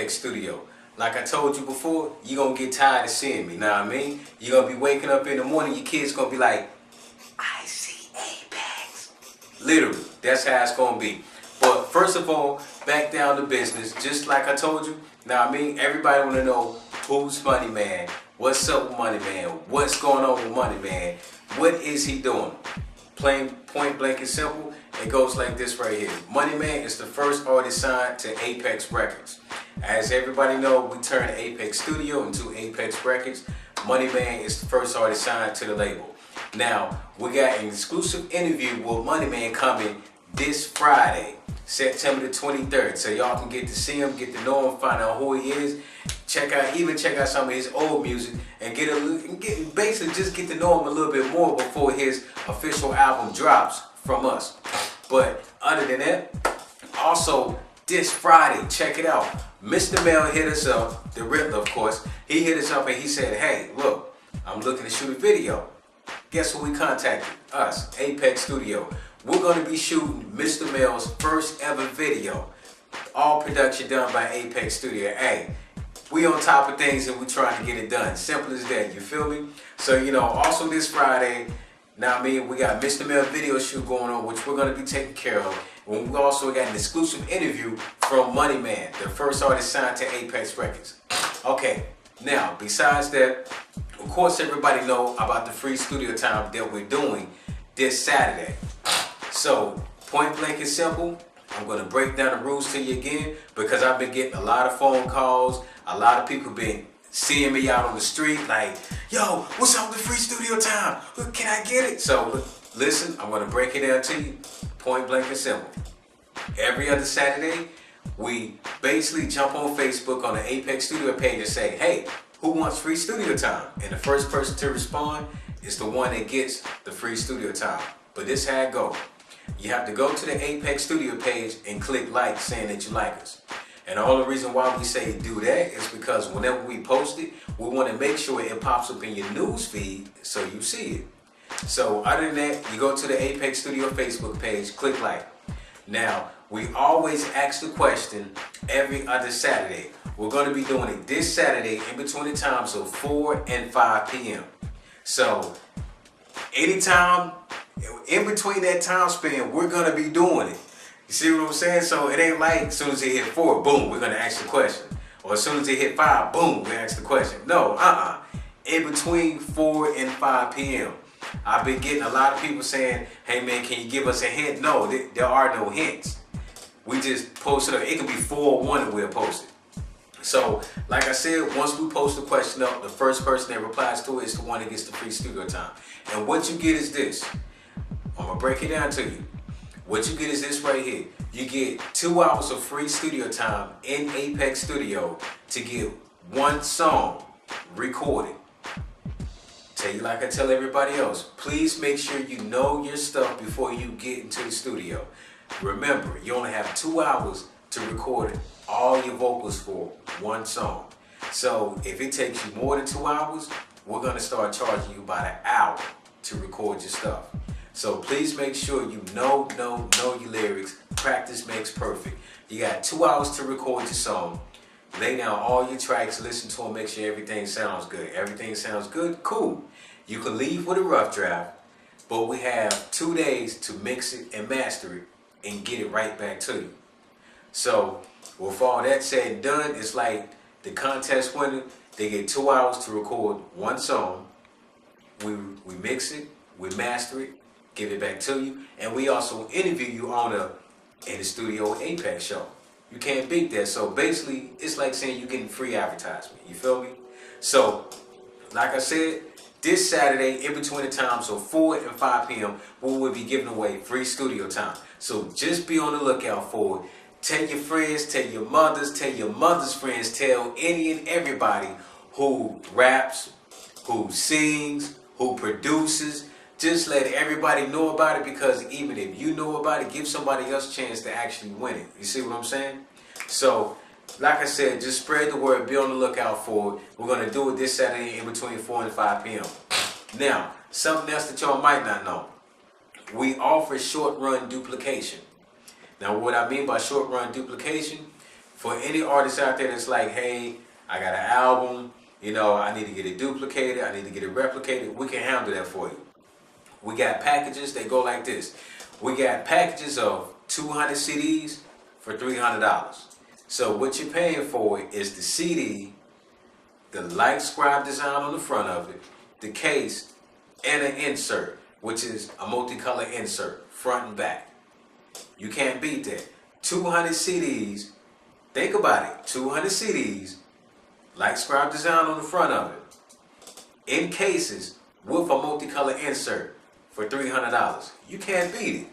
Apex Studio. Like I told you before, you're going to get tired of seeing me, know what I mean? You're going to be waking up in the morning, your kids going to be like, I see Apex. Literally, that's how it's going to be. But first of all, back down to business, just like I told you, know what I mean? Everybody want to know who's Money Man, what's up with Money Man, what's going on with Money Man, what is he doing? Plain, point blank and simple, it goes like this right here. Money Man is the first artist signed to Apex Records. As everybody know, we turned Apex Studio into Apex Records. Money Man is the first artist signed to the label. Now, we got an exclusive interview with Money Man coming this Friday, September the 23rd. So y'all can get to see him, get to know him, find out who he is. Check out some of his old music and basically just get to know him a little bit more before his official album drops from us. But other than that, also this Friday, check it out. Mr. Mel hit us up, the Riddler of course. He hit us up and he said, hey, look, I'm looking to shoot a video. Guess who we contacted? Us, Apex Studio. We're going to be shooting Mr. Mel's first ever video. All production done by Apex Studio. Hey, we on top of things and we trying to get it done. Simple as that, you feel me? So, also this Friday, now we got Mr. Mel video shoot going on, which we're going to be taking care of. And we also got an exclusive interview from Money Man, the first artist signed to Apex Records. Okay, now, besides that, of course everybody know about the free studio time that we're doing this Saturday. So, point blank and simple, I'm going to break down the rules to you again because I've been getting a lot of phone calls. A lot of people been seeing me out on the street like, yo, what's up with the free studio time? Can I get it? So, listen, I'm going to break it down to you, point blank and simple. Every other Saturday, we basically jump on Facebook on the Apex Studio page and say, hey, who wants free studio time? And the first person to respond is the one that gets the free studio time. But this is how it goes. You have to go to the Apex Studio page and click like saying that you like us. And the only reason why we say do that is because whenever we post it, we want to make sure it pops up in your news feed so you see it. So other than that, you go to the Apex Studio Facebook page, click like. Now, we always ask the question every other Saturday. We're going to be doing it this Saturday in between the times of 4 and 5 p.m. So, anytime in between that time span, we're going to be doing it. You see what I'm saying? So, it ain't like as soon as it hit 4, boom, we're going to ask the question. Or as soon as it hit 5, boom, we ask the question. No, in between 4 and 5 p.m. I've been getting a lot of people saying, hey man, can you give us a hint? No, there are no hints. We just post it up. It could be 4 or 1 and we'll post it. So, like I said, once we post the question up, the first person that replies to it is the one that gets the free studio time. And what you get is this. I'm going to break it down to you. What you get is this right here. You get 2 hours of free studio time in Apex Studio to get 1 song recorded. Tell you like I tell everybody else, please make sure you know your stuff before you get into the studio. Remember, you only have 2 hours to record all your vocals for 1 song. So if it takes you more than 2 hours, we're going to start charging you by the hour to record your stuff. So please make sure you know your lyrics. Practice makes perfect. You got 2 hours to record your song. Lay down all your tracks, listen to them, make sure everything sounds good. Everything sounds good? Cool. You can leave with a rough draft, but we have 2 days to mix it and master it and get it right back to you. So, with all that said and done, it's like the contest winner, they get 2 hours to record 1 song. We mix it, we master it, give it back to you, and we also interview you in the studio Apex show. You can't beat that. So basically, it's like saying you're getting free advertisement. You feel me? So, like I said, this Saturday, in between the times of 4 and 5 p.m., we will be giving away free studio time. So just be on the lookout for it. Tell your friends, tell your mother's friends, tell any and everybody who raps, who sings, who produces. Just let everybody know about it, because even if you know about it, give somebody else a chance to actually win it. You see what I'm saying? So, like I said, just spread the word, be on the lookout for it. We're going to do it this Saturday in between 4 and 5 p.m. Now, something else that y'all might not know. We offer short run duplication. Now, what I mean by short run duplication, For any artist out there that's like, hey, I got an album, you know, I need to get it duplicated, I need to get it replicated, we can handle that for you. We got packages that go like this. We got packages of 200 CDs for $300. So what you're paying for is the CD, the light scribe design on the front of it, the case, and an insert, which is a multicolor insert, front and back. You can't beat that. 200 CDs, think about it, 200 CDs, light scribe design on the front of it, in cases with a multicolor insert for $300. You can't beat it.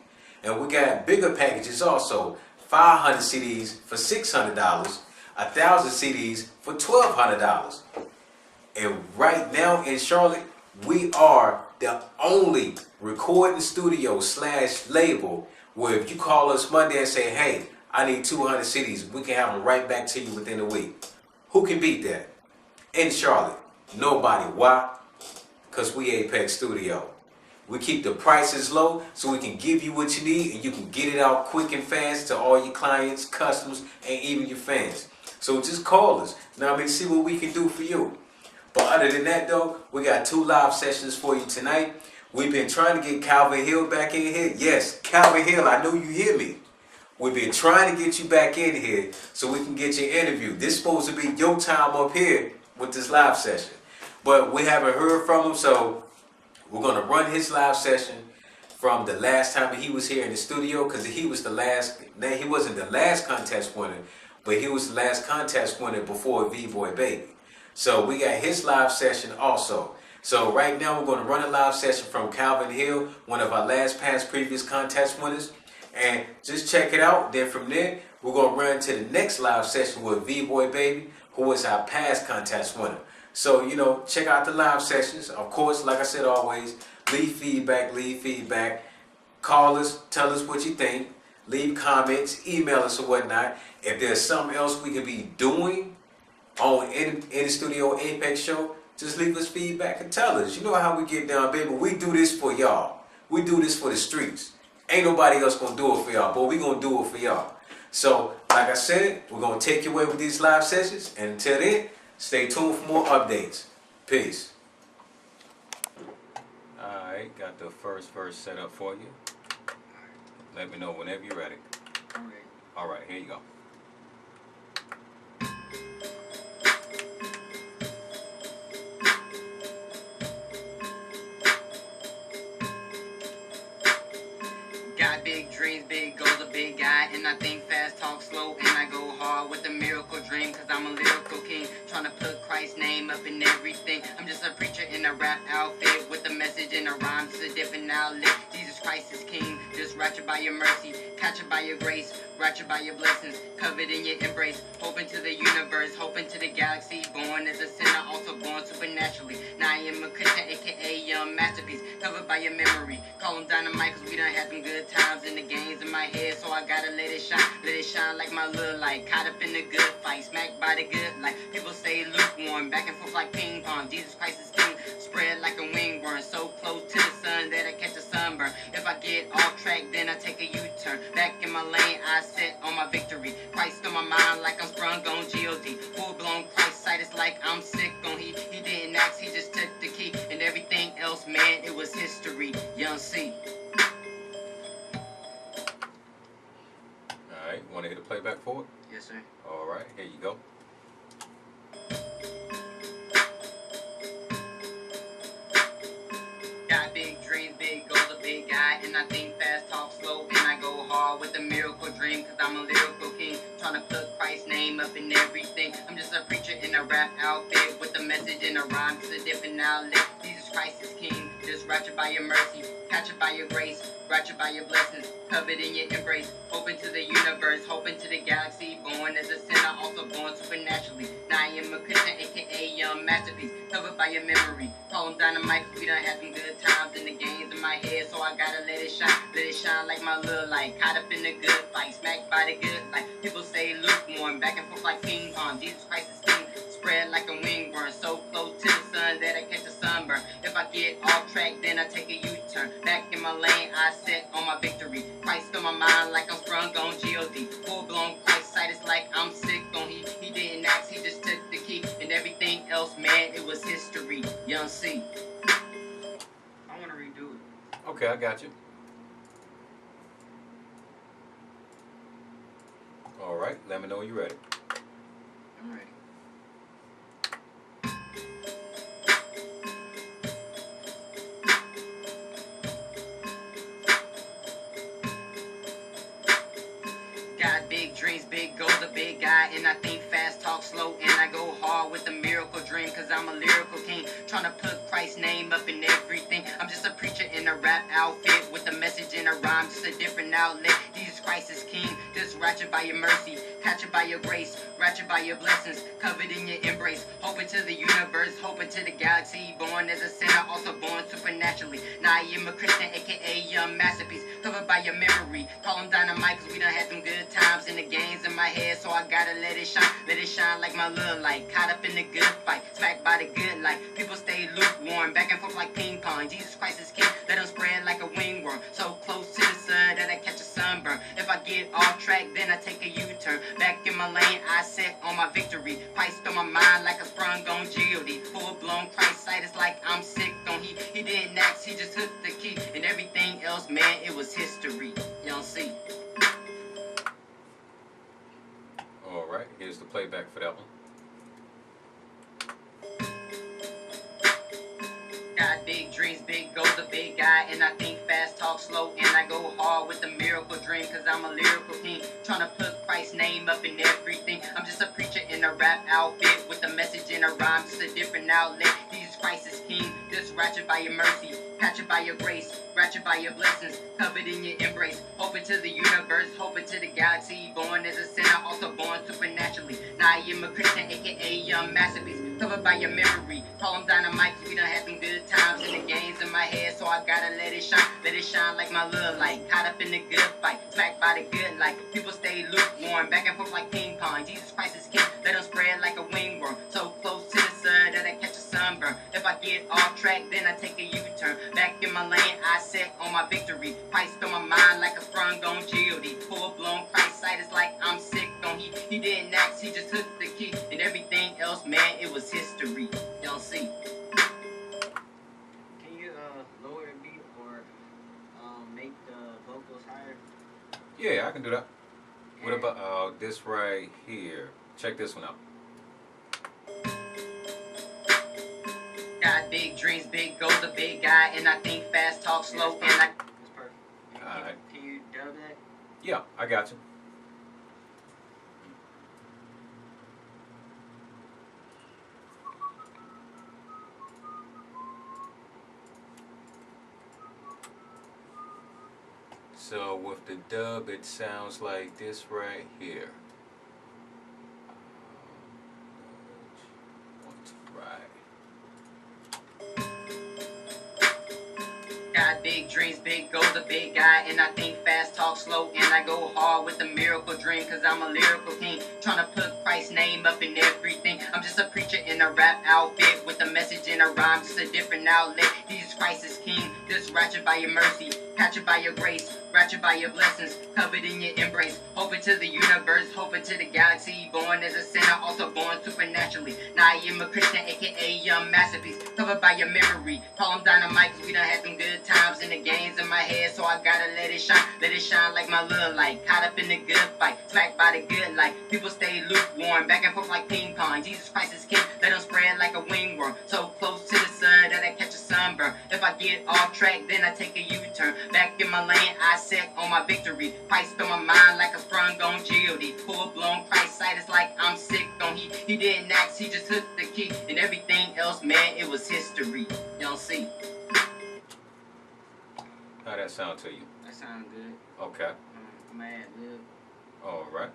And we got bigger packages also, 500 CDs for $600, 1,000 CDs for $1,200. And right now in Charlotte, we are the only recording studio / label where if you call us Monday and say, hey, I need 200 CDs, we can have them right back to you within a week. Who can beat that? In Charlotte, nobody. Why? Because we Apex Studio. We keep the prices low so we can give you what you need and you can get it out quick and fast to all your clients, customers, and even your fans. So just call us. Now, I mean, see what we can do for you. But other than that, though, we got 2 live sessions for you tonight. We've been trying to get Calvin Hill back in here. Yes, Calvin Hill, I know you hear me. We've been trying to get you back in here so we can get your interview. This is supposed to be your time up here with this live session. But we haven't heard from him, so we're going to run his live session from the last time he was here in the studio, because he was the last, he wasn't the last contest winner, but he was the last contest winner before V-Boy Baby. So we got his live session also. So right now we're going to run a live session from Calvin Hill, one of our previous contest winners. And just check it out. Then from there, we're going to run to the next live session with V-Boy Baby, who was our past contest winner. So, you know, check out the live sessions. Of course, like I said always, leave feedback. Call us, tell us what you think. Leave comments, email us or whatnot. If there's something else we could be doing on in the Studio Apex show, just leave us feedback and tell us. You know how we get down, baby. We do this for y'all. We do this for the streets. Ain't nobody else gonna do it for y'all, but we gonna do it for y'all. So, like I said, we're gonna take you away with these live sessions. And until then, stay tuned for more updates. Peace. Alright, got the first verse set up for you. Let me know whenever you're ready. Alright, here you go. Got big dreams, big goals, a big guy, and I think fast, talk slow, and I go hard with a miracle dream, cause I'm a lyrical king, trying to put Christ's name up in everything. I'm just a preacher in a rap outfit with a message and a rhyme, just a different outlet. Jesus Christ is king, just raptured by your mercy, captured by your grace, raptured by your blessings, covered in your embrace, hoping to the universe, hoping to the galaxy, born as a sinner, also born supernaturally. Now I am a Christian, aka young masterpiece, covered by your memory, call them dynamite, cause we done had some good times in the games in my head, so I gotta let it shine like my little light, caught up in the good fight, smacked by the good life. People say lukewarm, back and forth like ping pong. Jesus Christ is king, spread like a wingworm, so close to the sun that I catch a sunburn. If I get off track, then I take a U-turn. Back in my lane, I set on my victory. Christ on my mind like I'm sprung on G.O.D. Full-blown Christ sight, it's like I'm sick on. He didn't ask, he just took the key, and everything else, man, it was history. Young C. Alright, want to hit a playback for it? Yes, sir. Alright, here you go. Got big dreams, big goals, a big guy, and I think fast, talk slow, and I go hard with a miracle dream, cause I'm a lyrical king, trying to put Christ's name up in everything. I'm just a preacher in a rap outfit with a message and a rhyme, just a different outlet. Jesus Christ is king, just raptured by your mercy, captured by your grace, raptured by your blessings, covered in your embrace, open to the universe, hoping to the galaxy, born as a sinner, also born supernaturally. Now I am a Christian, aka young masterpiece, covered by your memory, call them dynamite, cause we done had some good times in the games in my head, so I gotta let it shine like my little light, caught up in the good fight, smacked by the good life. People say lukewarm, back and forth like ping pong. Jesus Christ is king, spread like a wingworm, so close to the sun that I catch a sunburn. If I get off track, then I take a U-turn. Back in my lane, I set on my victory. Christ on my mind like I'm sprung on G.O.D. Full-blown Christ sight, it's like I'm sick Okay, I got you. All right, let me know when you're ready. I'm ready. Got big dreams, big goals, a big guy, and I think fast, talk slow, and I go hard with the miracle dream, cause I'm a lyrical king, trying to put Christ's name up in everything. I'm just a preacher in a rap outfit, with a message in a rhyme, just a different outlet. Jesus Christ is king, just ratchet by your mercy, catch it by your grace, ratchet by your blessings, covered in your embrace, hoping to the universe, hoping to the galaxy, born as a sinner, also born supernaturally. Now I am a Christian, aka young masterpiece, covered by your memory, call him dynamite, cause we done had some good times in the games in my head, so I gotta let it shine like my little light, caught up in the good fight, smacked by the good light, people stay lukewarm, back and forth like ping pong, Jesus Christ is king, let him spread like a wingworm, so close to the sun that I catch a sunburn, if I get off track, then I take a U-turn, back in my lane, I set on my victory, Christ on my mind like a sprung on G.O.D., full-blown Christ sight, it's like I'm sick on he didn't ask, he just took the key, and everything else, man, it was history, y'all see. All right, here's the playback for that one. Got big dreams, big goals, a big guy, and I think fast, talk slow, and I go hard with the miracle dream, cause I'm a lyrical king, trying to put Christ's name up in everything. I'm just a preacher in a rap outfit, with a message in a rhyme, just a different outlet. Jesus Christ is king, just ratchet by your mercy, catch it by your grace, ratchet by your blessings, covered in your embrace, hoping to the universe, hoping to the galaxy, born as a sinner, also born supernaturally. Now I am a Christian, aka young masterpiece, covered by your memory, call him dynamite, cause we done had some good times in the games in my head, so I gotta let it shine like my little light, caught up in the good fight, smacked by the good light, people stay lukewarm, back and forth like ping pong, Jesus Christ is king, let him spread like a wingworm, so close to the sun that I catch a sunburn, if I get off track, then I take a U-turn, back in my lane, I set on my victory, Christ on my mind like a sprung on G.O.D., full-blown Christ sight, it's like I'm sick on he didn't ask, he just took the key, and everything else, man, it was history, y'all see. Can you lower the beat or make the vocals higher? Yeah, I can do that. What about this right here? Check this one out. Got big dreams, big goals, a big guy, and I think fast, talk slow, and I... That's perfect. Alright. Can you dub that? Yeah, I got you. So with the dub, it sounds like this right here. Got big dreams, big goals, a big guy, and I think fast, talk slow, and I go hard with the miracle dream, cause I'm a lyrical king, trying to put Christ's name up in everything. I'm just a preacher in a rap outfit, with a message in a rhyme, just a different outlet. Jesus Christ is king, just ratchet by your mercy, catch it by your grace, ratchet by your blessings, covered in your embrace, hoping to the universe, hoping to the galaxy, born as a sinner, also born supernaturally. Now I am a Christian, aka young masterpiece, covered by your memory, call him dynamite, cause we done had some good times in the games in my head, so I gotta let it shine like my little light, caught up in the good fight, smacked by the good light, people stay lukewarm, back and forth like ping pong, Jesus Christ is king, let him spread like a wingworm, so close to the sun that I catch a sunburn, if I get off track, then I take a U-turn, back in my lane, I set on my victory, Christ on my mind like a sprung on G.O.D., full-blown Christ sight, it's like I'm sick on he didn't ask, he just took the key, and everything else, man, it was history, y'all see. How that sound to you? That sound good. Okay. I'm mad, dude. All right.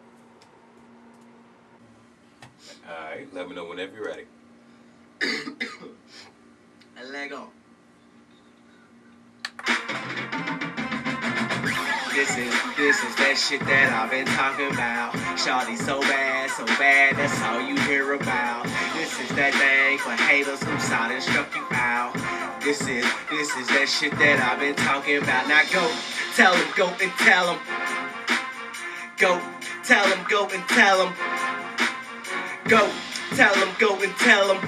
All right. Let me know whenever you're ready. A leg on. This is that shit that I've been talking about. Shawty so bad, that's all you hear about. This is that thing for haters who sought and struck you out. This is that shit that I've been talking about. Now go tell him, go and tell him. Go tell him, go and tell him. Go tell him, go and tell him.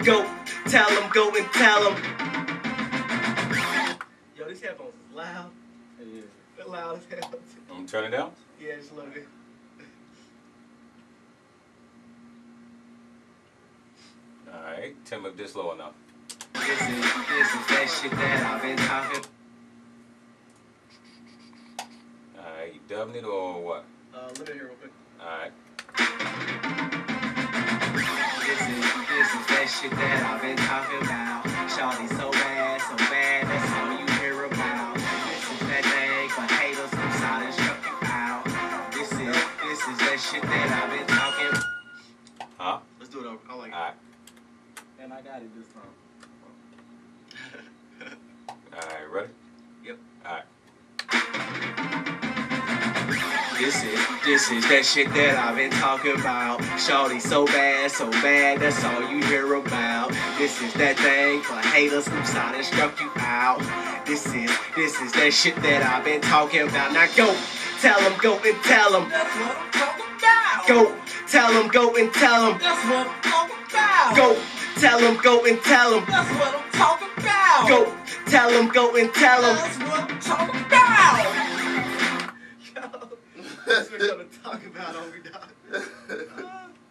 Go tell him, go and tell him. these headphones is loud. Yeah. They're loud as hell. I'm turn it down. Yeah, just a little bit. All right, tell me if this low enough. This is that shit that I've been talking. All right, you dubbing it or what? Let me hear real quick. All right. This is that shit that I've been talking about. Shawty so bad, that's all you hear about. This is that thing for haters who sought and struck you out. This is that shit that I've been talking. Huh? Let's do it over. I like it. All right. And I got it this time. All right, ready? Yep. All right. This is that shit that I've been talking about. Shawty so bad, that's all you hear about. This is that thing for haters who sought and struck you out. This is that shit that I've been talking about. Now go tell them, go and tell them. That's what I'm talking about. Go tell them, go and tell them. That's what I'm talking about. Go tell them, go and tell them. That's what I'm talking about. Go tell them, go and tell them. That's what I'm talking about. That's what we're gonna talk about on we dog.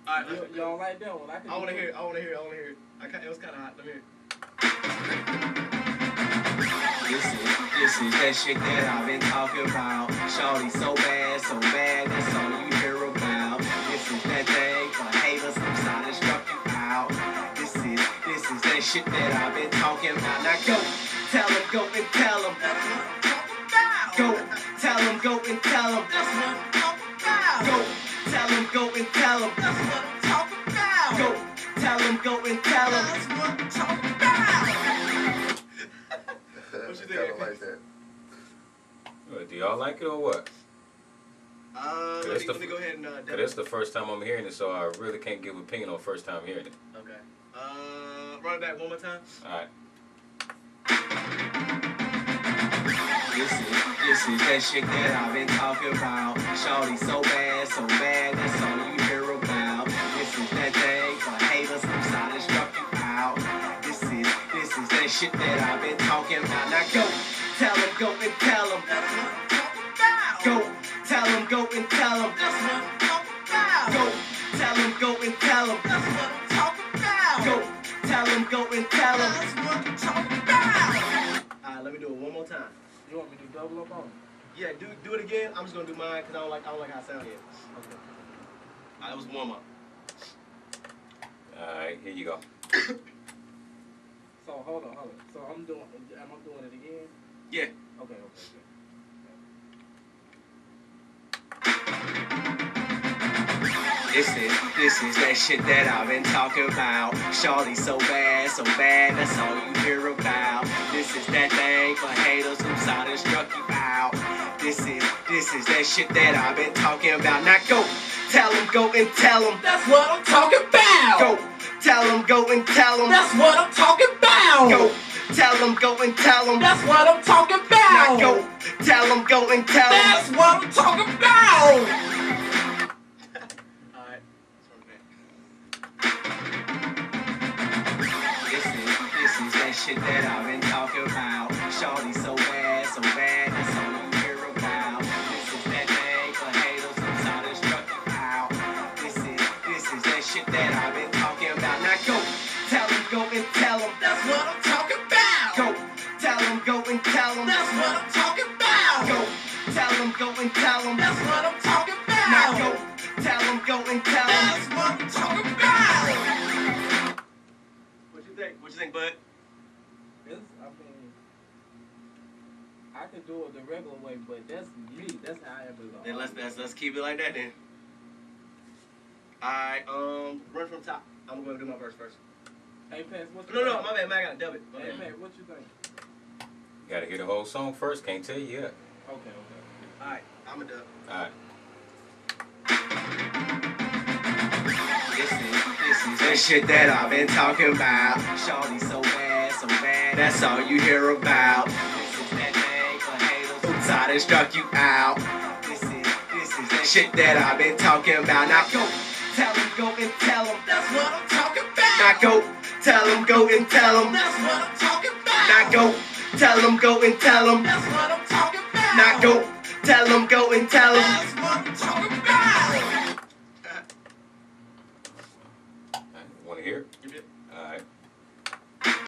Alright, You don't like that one? I wanna hear it. It was kinda hot. Let me hear it. This is that shit that I've been talking about. Shawty so bad, that's all you hear about. This is that thing for haters who sought and struck you out. This is that shit that I've been talking about. Now go tell them, go and tell them. That's what I'm talking about. Go tell them, go and tell them. That's what I'm talking about. Go tell them, go and tell them. That's what I'm talking about. Go tell them, go and tell them. That's what I'm talking about. What you think? Kinda like that. Well, do y'all like it or what? Let me go ahead and Cause this the first time I'm hearing it, so I really can't give opinion on first time hearing it. Okay. Run it back one more time. All right. This is that shit that I've been talking about. Shawty so bad, that's all you hear about. This is that thing for haters who sought and struck you out. This is that shit that I've been talking about. Now go tell them, go and tell them. That's what I'm talking about. Go tell them, go and tell them. That's what I'm talking about. Go tell them, go and tell them. That's what I'm talking about. Go tell them, go and tell them. That's what I'm talking about. Alright, let me do it one more time. You want me to double up on it? Yeah, do it again. I'm just gonna do mine because I don't like how it sounds yet. Okay. Alright, it was warm up. All right, here you go. So hold on. So am I doing it again? Yeah. Okay. This is that shit that I've been talking about. Shawty so bad, that's all you hear about. This is that thing for haters who sought and struck you out. This is that shit that I've been talking about. Now go tell them, go and tell them. That's what I'm talking about. Go tell them, go and tell them. That's what I'm talking about. Go tell them, go and tell them. That's what I'm talking about. Now go tell them, go and tell them. That's what I'm talking about. Alright, this is that shit that I've been talking about. Shawty so bad, that's all you hear about. This is that thing for haters who sought and struck you out. This is that shit that I've been talking about. Now go tell them, go and tell them. That's what I'm talking about. Go tell them, go and tell them. That's what I'm talking about. Go tell them, go and tell them. That's what I'm talking about. Now go tell them, go and tell them. That's what I'm talking about. What you think? What you think, bud? I can do it the regular way, but that's me. That's how I ever go. Then let's keep it like that then. Alright, run from top. I'm gonna do my verse first. Hey, Pass, what you No, think? my bad, man, I gotta dub it. My Hey, bad. Pat, what you think? You gotta hear the whole song first. Can't tell you yet. Okay. Alright, I'm a dub. All right. This is that shit that I've been talking about. Shawty so bad, that's all you hear about. This is that thing for haters who sought and struck you out. This is that shit that I've been talking about. Now go tell them, go and tell them. That's what I'm talking about. Now go tell them, go and tell them. That's what I'm talking about. Now go tell them, go and tell them. That's what I'm talking about. Now go, tell them, go and tell them. That's what I'm talking